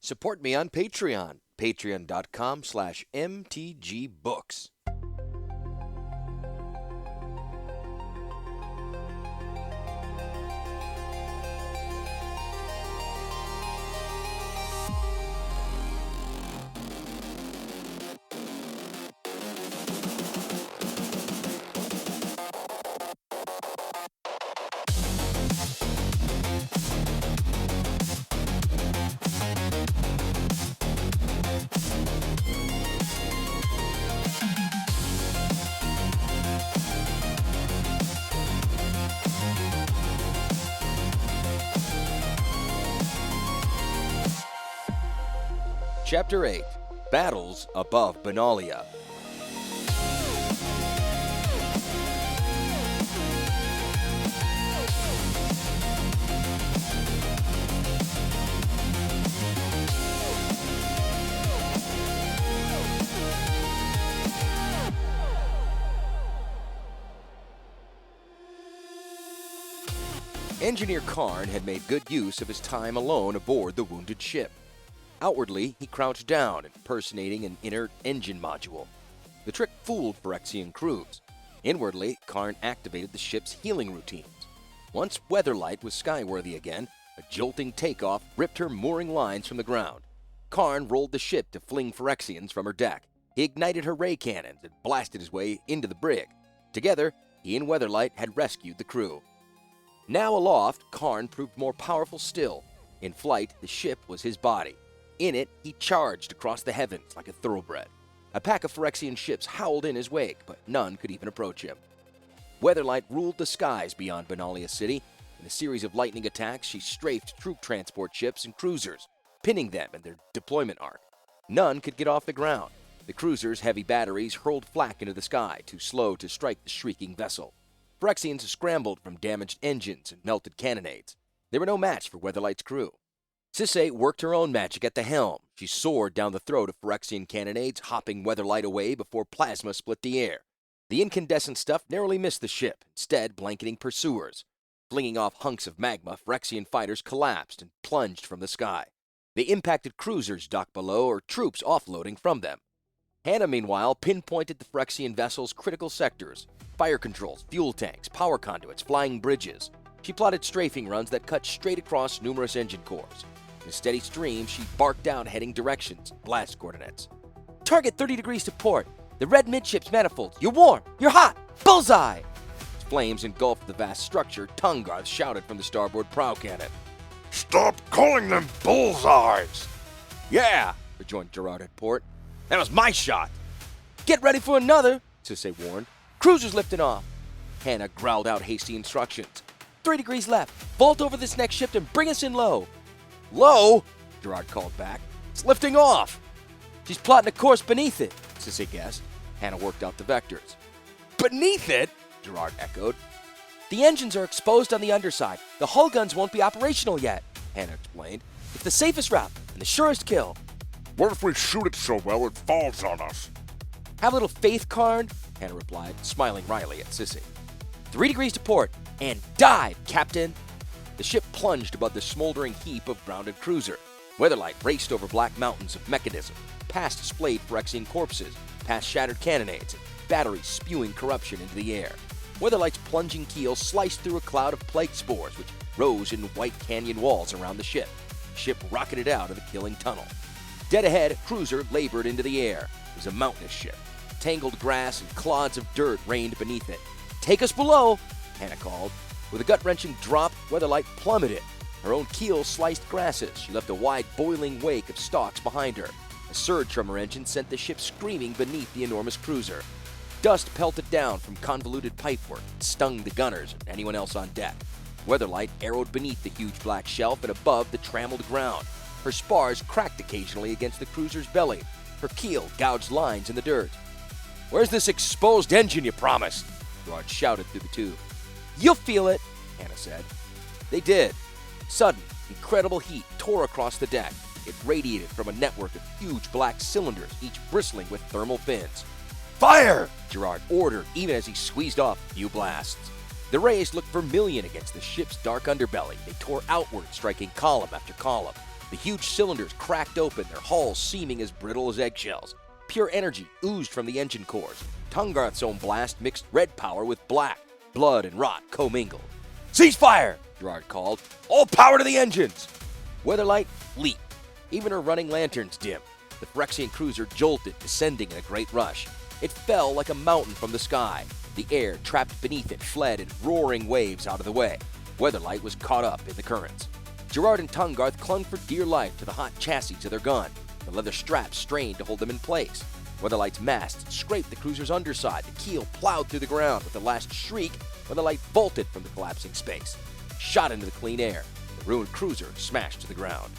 Support me on Patreon, patreon.com/mtgbooks. Chapter 8, Battles Above Benalia. Engineer Karn had made good use of his time alone aboard the wounded ship. Outwardly, he crouched down, impersonating an inert engine module. The trick fooled Phyrexian crews. Inwardly, Karn activated the ship's healing routines. Once Weatherlight was skyworthy again, a jolting takeoff ripped her mooring lines from the ground. Karn rolled the ship to fling Phyrexians from her deck. He ignited her ray cannons and blasted his way into the brig. Together, he and Weatherlight had rescued the crew. Now aloft, Karn proved more powerful still. In flight, the ship was his body. In it, he charged across the heavens like a thoroughbred. A pack of Phyrexian ships howled in his wake, but none could even approach him. Weatherlight ruled the skies beyond Benalia City. In a series of lightning attacks, she strafed troop transport ships and cruisers, pinning them in their deployment arc. None could get off the ground. The cruisers' heavy batteries hurled flak into the sky, too slow to strike the shrieking vessel. Phyrexians scrambled from damaged engines and melted cannonades. They were no match for Weatherlight's crew. Sisay worked her own magic at the helm. She soared down the throat of Phyrexian cannonades, hopping Weatherlight away before plasma split the air. The incandescent stuff narrowly missed the ship, instead blanketing pursuers. Flinging off hunks of magma, Phyrexian fighters collapsed and plunged from the sky. They impacted cruisers docked below or troops offloading from them. Hannah, meanwhile, pinpointed the Phyrexian vessel's critical sectors: fire controls, fuel tanks, power conduits, flying bridges. She plotted strafing runs that cut straight across numerous engine cores. In a steady stream, she barked down heading directions, blast coordinates. Target 30 degrees to port. The red midships manifolds. You're warm. You're hot. Bullseye! As flames engulfed the vast structure, Tungarth shouted from the starboard prow cannon. Stop calling them bullseyes! Yeah, rejoined Gerard at port. That was my shot. Get ready for another, Sisay warned. Cruiser's lifting off. Hannah growled out hasty instructions. 3 degrees left. Vault over this next ship and bring us in low. Low? Gerard called back. It's lifting off. She's plotting a course beneath it, Sisay guessed. Hannah worked out the vectors. Beneath it? Gerard echoed. The engines are exposed on the underside. The hull guns won't be operational yet, Hannah explained. It's the safest route and the surest kill. What if we shoot it so well it falls on us? Have a little faith, Karn, Hannah replied, smiling wryly at Sisay. 3 degrees to port, and dive, Captain! The ship plunged above the smoldering heap of grounded cruiser. Weatherlight raced over black mountains of mechanism, past splayed Phyrexian corpses, past shattered cannonades, and batteries spewing corruption into the air. Weatherlight's plunging keel sliced through a cloud of plague spores, which rose in white canyon walls around the ship. The ship rocketed out of the killing tunnel. Dead ahead, a cruiser labored into the air. It was a mountainous ship. Tangled grass and clods of dirt rained beneath it. Take us below, Hannah called. With a gut-wrenching drop, Weatherlight plummeted. Her own keel sliced grasses. She left a wide, boiling wake of stalks behind her. A surge from her engine sent the ship screaming beneath the enormous cruiser. Dust pelted down from convoluted pipework and stung the gunners and anyone else on deck. Weatherlight arrowed beneath the huge black shelf and above the trammeled ground. Her spars cracked occasionally against the cruiser's belly. Her keel gouged lines in the dirt. Where's this exposed engine you promised? Gerard shouted through the tube. You'll feel it, Hannah said. They did. Sudden, incredible heat tore across the deck. It radiated from a network of huge black cylinders, each bristling with thermal fins. Fire! Gerard ordered, even as he squeezed off a few blasts. The rays looked vermilion against the ship's dark underbelly. They tore outward, striking column after column. The huge cylinders cracked open, their hulls seeming as brittle as eggshells. Pure energy oozed from the engine cores. Tungarth's own blast mixed red power with black. Blood and rot commingled. "Cease fire!" Gerard called. "All power to the engines!" Weatherlight leaped. Even her running lanterns dimmed. The Phyrexian cruiser jolted, descending in a great rush. It fell like a mountain from the sky. The air trapped beneath it fled in roaring waves out of the way. Weatherlight was caught up in the currents. Gerard and Tungarth clung for dear life to the hot chassis of their gun. The leather straps strained to hold them in place. Weatherlight's masts scraped the cruiser's underside. The keel plowed through the ground. With the last shriek, Weatherlight vaulted from the collapsing space. Shot into the clean air. The ruined cruiser smashed to the ground.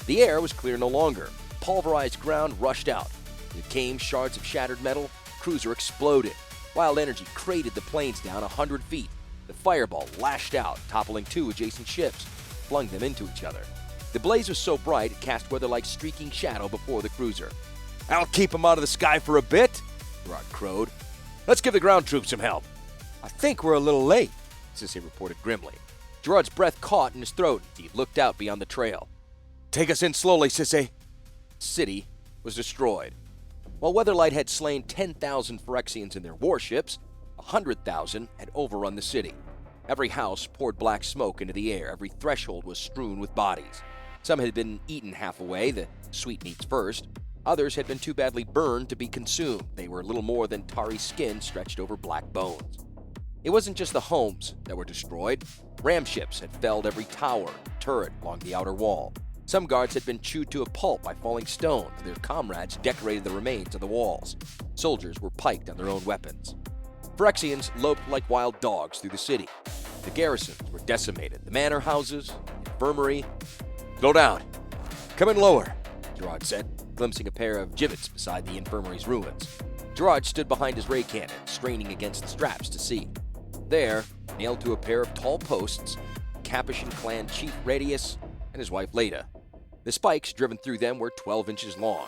The air was clear no longer. Pulverized ground rushed out. There came shards of shattered metal. The cruiser exploded. Wild energy crated the planes down 100 feet. The fireball lashed out, toppling two adjacent ships, flung them into each other. The blaze was so bright it cast Weatherlight's streaking shadow before the cruiser. "I'll keep him out of the sky for a bit," Gerard crowed. "Let's give the ground troops some help." "I think we're a little late," Sissy reported grimly. Gerard's breath caught in his throat as he looked out beyond the trail. "Take us in slowly, Sissy." The city was destroyed. While Weatherlight had slain 10,000 Phyrexians in their warships, 100,000 had overrun the city. Every house poured black smoke into the air. Every threshold was strewn with bodies. Some had been eaten half away, the sweetmeats first. Others had been too badly burned to be consumed. They were little more than tarry skin stretched over black bones. It wasn't just the homes that were destroyed. Ram ships had felled every tower, turret along the outer wall. Some guards had been chewed to a pulp by falling stones. Their comrades decorated the remains of the walls. Soldiers were piked on their own weapons. Phyrexians loped like wild dogs through the city. The garrisons were decimated. The manor houses, the infirmary. "Slow down. Come in lower," Gerard said, glimpsing a pair of gibbets beside the infirmary's ruins. Gerard stood behind his ray cannon, straining against the straps to see. There, nailed to a pair of tall posts, Capuchin clan chief Radius and his wife Leda. The spikes driven through them were 12 inches long.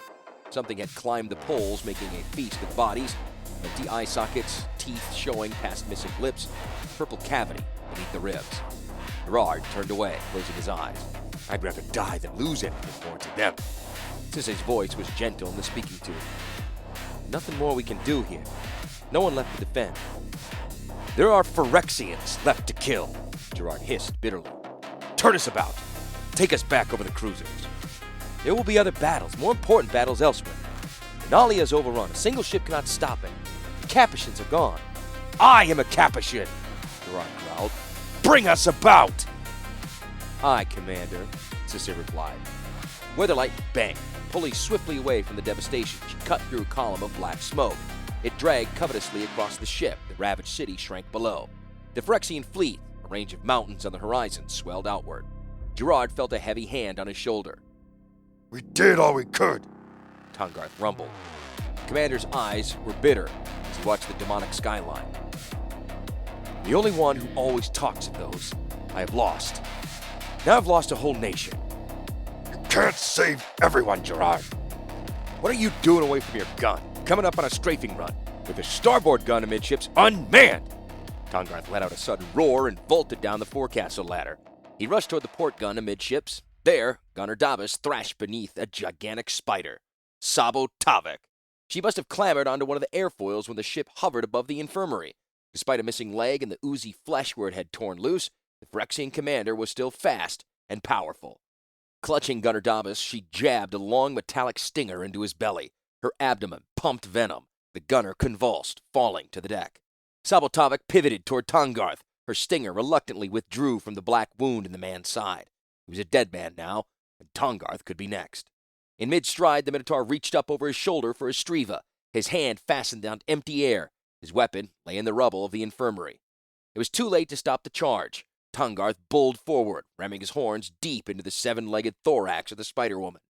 Something had climbed the poles, making a feast of bodies, empty eye sockets, teeth showing past missing lips, purple cavity beneath the ribs. Gerard turned away, closing his eyes. "I'd rather die than lose anything more to them." Sisse's voice was gentle in the speaking tube. "Nothing more we can do here. No one left to defend." "There are Phyrexians left to kill," Gerard hissed bitterly. "Turn us about. Take us back over the cruisers. There will be other battles, more important battles elsewhere. Benalia is overrun. A single ship cannot stop it. The Capuchins are gone." "I am a Capuchin," Gerard growled. "Bring us about!" "Aye, Commander," Sisse replied. Weatherlight banked, pulling swiftly away from the devastation. She cut through a column of black smoke. It dragged covetously across the ship. The ravaged city shrank below. The Phyrexian fleet, a range of mountains on the horizon, swelled outward. Gerard felt a heavy hand on his shoulder. We did all we could. Tungarth rumbled. The commander's eyes were bitter as he watched the demonic skyline. "The only one who always talks of those I have lost. Now I've lost a whole nation." You can't save everyone, Gerard. "What are you doing away from your gun? Coming up on a strafing run with the starboard gun amidships unmanned!" Tungarth let out a sudden roar and vaulted down the forecastle ladder. He rushed toward the port gun amidships. There, Gunner Davis thrashed beneath a gigantic spider. Sabo Tavik. She must have clambered onto one of the airfoils when the ship hovered above the infirmary. Despite a missing leg and the oozy flesh where it had torn loose, the Phyrexian commander was still fast and powerful. Clutching Gunner Davis, she jabbed a long metallic stinger into his belly. Her abdomen pumped venom. The gunner convulsed, falling to the deck. Sabo Tavik pivoted toward Tungarth. Her stinger reluctantly withdrew from the black wound in the man's side. He was a dead man now, and Tungarth could be next. In mid-stride, the Minotaur reached up over his shoulder for his striva. His hand fastened on empty air. His weapon lay in the rubble of the infirmary. It was too late to stop the charge. Tungarth bulled forward, ramming his horns deep into the seven-legged thorax of the Spider-Woman.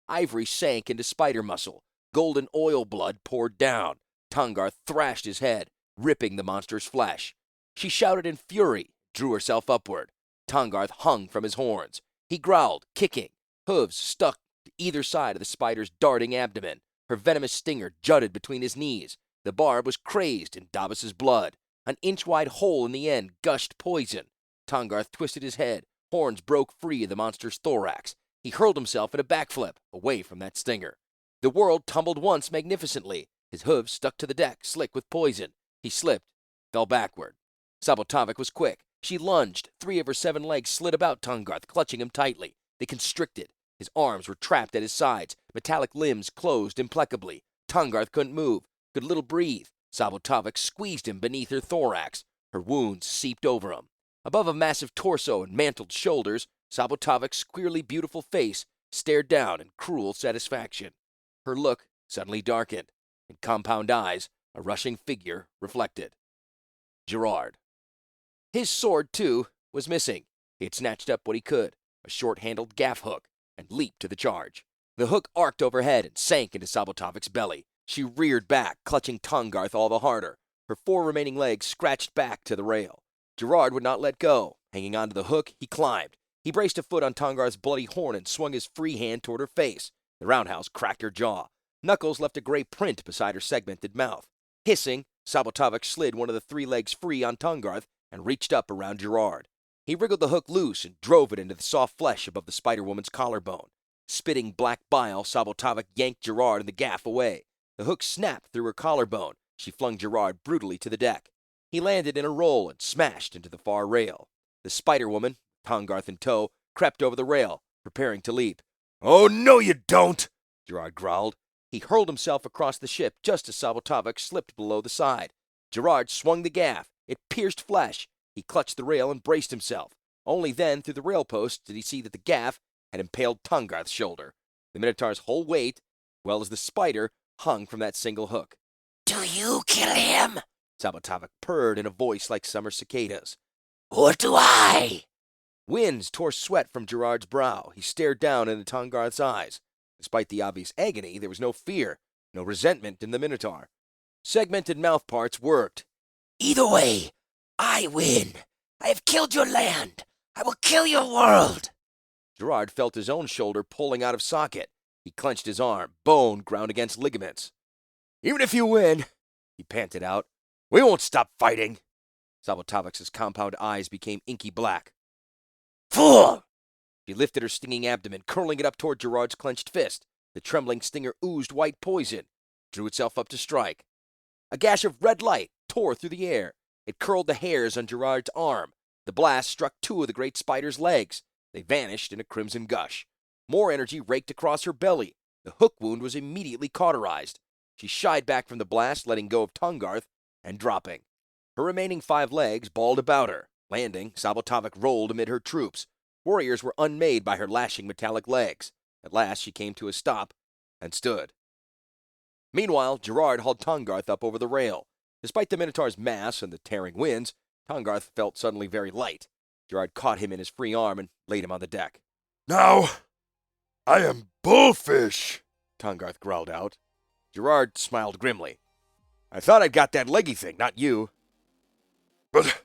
Ivory sank into spider muscle. Golden oil blood poured down. Tungarth thrashed his head, ripping the monster's flesh. She shouted in fury, drew herself upward. Tungarth hung from his horns. He growled, kicking. Hooves stuck to either side of the spider's darting abdomen. Her venomous stinger jutted between his knees. The barb was crazed in Davis's blood. An inch-wide hole in the end gushed poison. Tungarth twisted his head. Horns broke free of the monster's thorax. He hurled himself in a backflip away from that stinger. The world tumbled once magnificently. His hooves stuck to the deck, slick with poison. He slipped, fell backward. Sabotovic was quick. She lunged. 3 of her 7 legs slid about Tungarth, clutching him tightly. They constricted. His arms were trapped at his sides. Metallic limbs closed implacably. Tungarth couldn't move, could little breathe. Sabotovic squeezed him beneath her thorax. Her wounds seeped over him. Above a massive torso and mantled shoulders, Sabotovic's queerly beautiful face stared down in cruel satisfaction. Her look suddenly darkened. In compound eyes, a rushing figure reflected. Gerard. His sword, too, was missing. He had snatched up what he could, a short-handled gaff hook, and leaped to the charge. The hook arced overhead and sank into Sabotovic's belly. She reared back, clutching Tungarth all the harder. Her 4 remaining legs scratched back to the rail. Gerard would not let go. Hanging onto the hook, he climbed. He braced a foot on Tungarth's bloody horn and swung his free hand toward her face. The roundhouse cracked her jaw. Knuckles left a gray print beside her segmented mouth. Hissing, Sabotovic slid one of the 3 legs free on Tungarth and reached up around Gerard. He wriggled the hook loose and drove it into the soft flesh above the Spider-Woman's collarbone. Spitting black bile, Sabotovic yanked Gerard and the gaff away. The hook snapped through her collarbone. She flung Gerard brutally to the deck. He landed in a roll and smashed into the far rail. The Spider-Woman, Tungarth in tow, crept over the rail, preparing to leap. Oh, no you don't! Gerard growled. He hurled himself across the ship just as Sabotovic slipped below the side. Gerard swung the gaff. It pierced flesh. He clutched the rail and braced himself. Only then, through the rail post, did he see that the gaff had impaled Tungarth's shoulder. The Minotaur's whole weight, well as the spider, hung from that single hook. Do you kill him? Sabotovic purred in a voice like summer cicadas. Or do I? Winds tore sweat from Gerard's brow. He stared down into Tungarth's eyes. Despite the obvious agony, there was no fear, no resentment in the Minotaur. Segmented mouth parts worked. Either way, I win. I have killed your land. I will kill your world. Gerard felt his own shoulder pulling out of socket. He clenched his arm. Bone ground against ligaments. Even if you win, he panted out. we won't stop fighting. Sabotovic's compound eyes became inky black. Fool! She lifted her stinging abdomen, curling it up toward Gerard's clenched fist. The trembling stinger oozed white poison, drew itself up to strike. A gash of red light tore through the air. It curled the hairs on Gerard's arm. The blast struck 2 of the great spider's legs. They vanished in a crimson gush. More energy raked across her belly. The hook wound was immediately cauterized. She shied back from the blast, letting go of Tungarth and dropping. Her remaining 5 legs balled about her. Landing, Sabotovic rolled amid her troops. Warriors were unmade by her lashing metallic legs. At last she came to a stop and stood. Meanwhile, Gerard hauled Tungarth up over the rail. Despite the Minotaur's mass and the tearing winds, Tungarth felt suddenly very light. Gerard caught him in his free arm and laid him on the deck. Now, I am Bullfish, Tungarth growled out. Gerard smiled grimly. I thought I'd got that leggy thing, not you. But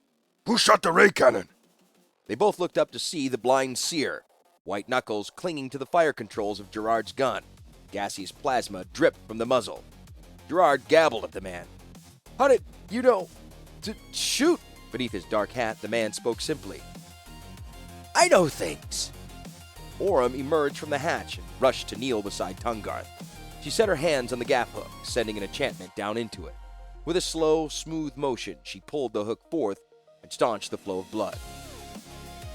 who shot the ray cannon? They both looked up to see the blind seer, white knuckles clinging to the fire controls of Gerard's gun. Gaseous plasma dripped from the muzzle. Gerard gabbled at the man. How did you know to shoot? Beneath his dark hat, the man spoke simply. I know things. Orem emerged from the hatch and rushed to kneel beside Tungarth. She set her hands on the gaff hook, sending an enchantment down into it. With a slow, smooth motion, she pulled the hook forth and staunched the flow of blood.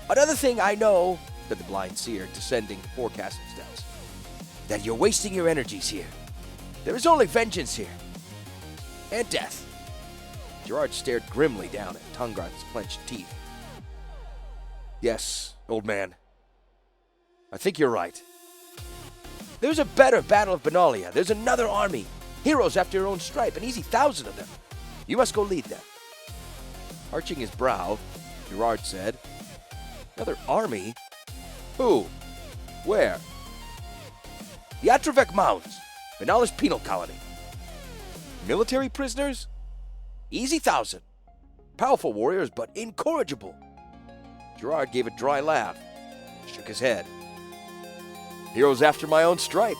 Another thing I know, said the blind seer, descending the forecastle steps, that you're wasting your energies here. There is only vengeance here. And death. Gerard stared grimly down at Tungarth's clenched teeth. Yes, old man. I think you're right. There's a better battle of Benalia. There's another army. Heroes after your own stripe, an easy 1,000 of them. You must go lead them. Arching his brow, Gerard said, Another army? Who? Where? The Atravec Mounds, Benalia's penal colony. Military prisoners? Easy 1,000. Powerful warriors, but incorrigible. Gerard gave a dry laugh, shook his head. Heroes after my own stripe.